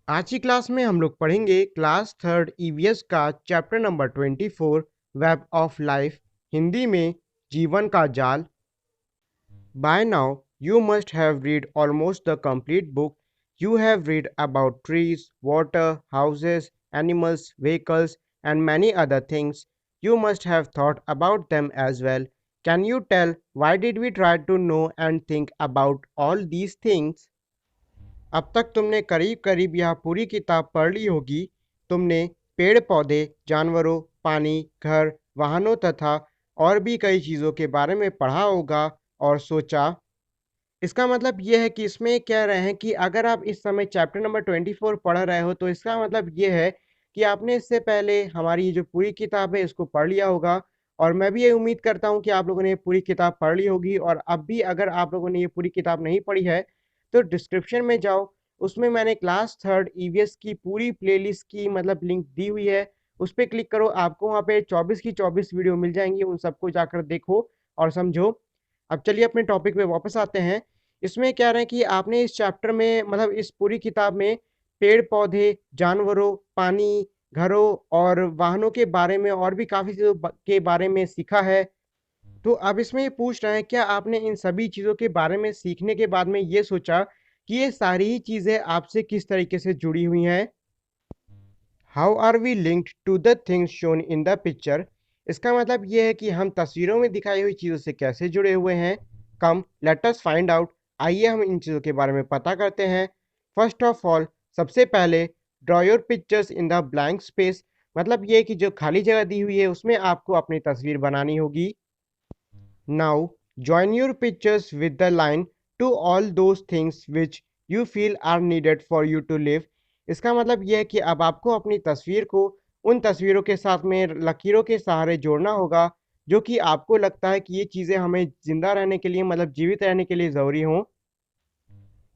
आज की क्लास में हम लोग पढ़ेंगे क्लास थर्ड ईवीएस का chapter number 24 web of life, Hindi में जीवन का जाल। By now you must have read almost the complete book. You have read about trees, water, houses, animals, vehicles, and many other things. You must have thought about them as well. Can you tell why did we try to know and think about all these things? अब तक तुमने करीब करीब यह पूरी किताब पढ़ ली होगी। तुमने पेड़ पौधे, जानवरों, पानी, घर, वाहनों तथा और भी कई चीज़ों के बारे में पढ़ा होगा और सोचा। इसका मतलब ये है कि इसमें कह रहे हैं कि अगर आप इस समय चैप्टर नंबर 24 पढ़ रहे हो तो इसका मतलब ये है कि आपने इससे पहले हमारी ये जो पूरी किताब है इसको पढ़ लिया होगा। और मैं भी ये उम्मीद करता हूँ कि आप लोगों ने ये पूरी किताब पढ़ ली होगी। और अब भी अगर आप लोगों ने ये पूरी किताब नहीं पढ़ी है तो डिस्क्रिप्शन में जाओ, उसमें मैंने क्लास थर्ड ईवीएस की पूरी प्लेलिस्ट की मतलब लिंक दी हुई है। उस पर क्लिक करो, आपको वहाँ पे 24 की 24 वीडियो मिल जाएंगी, उन सबको जाकर देखो और समझो। अब चलिए अपने टॉपिक पे वापस आते हैं। इसमें कह रहे हैं कि आपने इस चैप्टर में मतलब इस पूरी किताब में पेड़ पौधे, जानवरों, पानी, घरों और वाहनों के बारे में और भी काफ़ी चीज़ों के बारे में सीखा है। तो अब इसमें ये पूछ रहे हैं क्या आपने इन सभी चीज़ों के बारे में सीखने के बाद में ये सोचा कि ये सारी ही चीज़ें आपसे किस तरीके से जुड़ी हुई हैं। How are we linked to the things shown in the picture. इसका मतलब ये है कि हम तस्वीरों में दिखाई हुई चीज़ों से कैसे जुड़े हुए हैं। कम लेट अस फाइंड आउट, आइए हम इन चीज़ों के बारे में पता करते हैं। फर्स्ट ऑफ ऑल, सबसे पहले draw your pictures in the blank space. मतलब ये कि जो खाली जगह दी हुई है उसमें आपको अपनी तस्वीर बनानी होगी। Now join your pictures with the line to all those things which you feel are needed for you to live। इसका मतलब यह है कि अब आपको अपनी तस्वीर को उन तस्वीरों के साथ में लकीरों के सहारे जोड़ना होगा जो कि आपको लगता है कि ये चीज़ें हमें जिंदा रहने के लिए मतलब जीवित रहने के लिए ज़रूरी हों।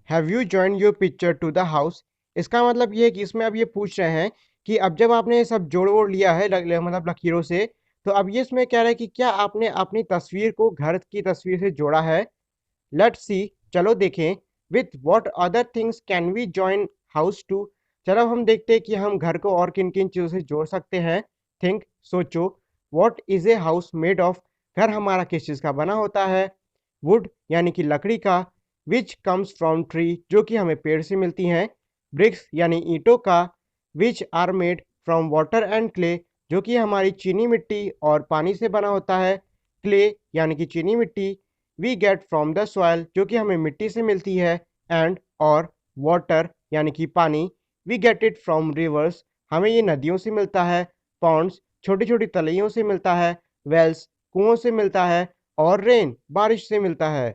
Have you join your picture to the house. इसका मतलब ये है कि इसमें अब ये पूछ रहे हैं कि अब जब आपने ये सब जोड़ वोड़ लिया है मतलब लकीरों से, तो अब ये इसमें कह रहा है कि क्या आपने अपनी तस्वीर को घर की तस्वीर से जोड़ा है। लेट्स सी, चलो देखें। With what other things can we join house to. चलो हम देखते हैं कि हम घर को और किन किन चीज़ों से जोड़ सकते हैं। थिंक, सोचो। What is a house made of. घर हमारा किस चीज़ का बना होता है। वुड यानी कि लकड़ी का। विच कम्स फ्रॉम ट्री जो कि हमें पेड़ से मिलती हैं। ब्रिक्स यानी ईंटों का। Which are made from water and clay जो कि हमारी चीनी मिट्टी और पानी से बना होता है। क्ले यानी कि चीनी मिट्टी। We get from the soil जो कि हमें मिट्टी से मिलती है। एंड और वाटर यानी कि पानी। We get it from rivers हमें ये नदियों से मिलता है। पॉन्ड्स छोटी छोटी तलैयों से मिलता है। वेल्स कुओं से मिलता है। और रेन बारिश से मिलता है।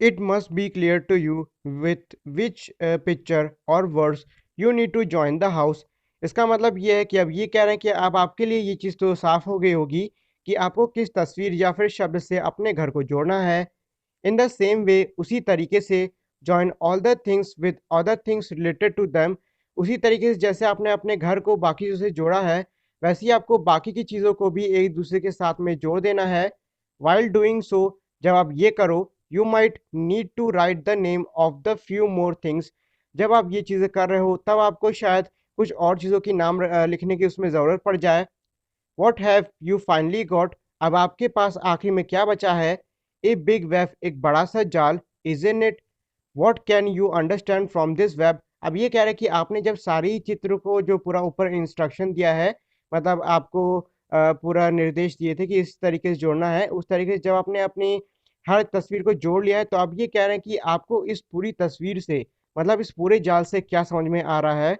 It must be clear to you with which picture or words you need to join the house। इसका मतलब ये है कि अब ये कह रहे हैं कि अब आपके लिए ये चीज़ तो साफ हो गई होगी कि आपको किस तस्वीर या फिर शब्द से अपने घर को जोड़ना है। इन द सेम वे, उसी तरीके से join all the things with other things related to them. उसी तरीके से जैसे आपने अपने घर को बाकी चीज़ों से जोड़ा है वैसे ही आपको बाकी की चीज़ों को भी एक दूसरे के साथ में जोड़ देना है। वाइल डूइंग सो, जब आप ये करो, you might need to write the name of the few more things. जब आप ये चीज़ें कर रहे हो तब आपको शायद कुछ और चीज़ों की नाम लिखने की उसमें ज़रूरत पड़ जाए। What have you finally got. अब आपके पास आखिर में क्या बचा है। ए बिग वेब, एक बड़ा सा जाल। Is in it. What can you understand from this web. अब ये कह रहे हैं कि आपने जब सारी चित्र को जो पूरा ऊपर इंस्ट्रक्शन दिया है मतलब आपको पूरा निर्देश दिए थे कि इस तरीके से जोड़ना है, उस तरीके से जब आपने अपनी हर तस्वीर को जोड़ लिया है तो अब ये कह रहे हैं कि आपको इस पूरी तस्वीर से मतलब इस पूरे जाल से क्या समझ में आ रहा है।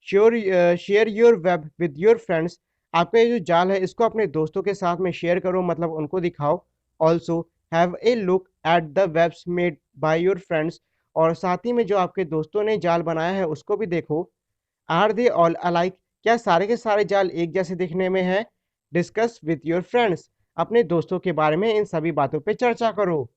Sure share your web with your friends. आपका ये जो जाल है इसको अपने दोस्तों के साथ में शेयर करो मतलब उनको दिखाओ। Also have a look at the webs made by your friends. और साथ ही में जो आपके दोस्तों ने जाल बनाया है उसको भी देखो। Are they all alike. क्या सारे के सारे जाल एक जैसे दिखने में हैं। Discuss with your friends. अपने दोस्तों के बारे में इन सभी बातों पे चर्चा करो।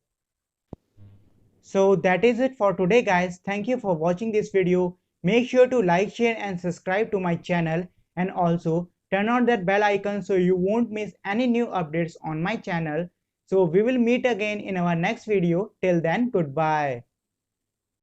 So that is it for today guys. Thank you for watching this video. Make sure to like, share and subscribe to my channel, and also turn on that bell icon so you won't miss any new updates on my channel. So we will meet again in our next video. Till then, goodbye.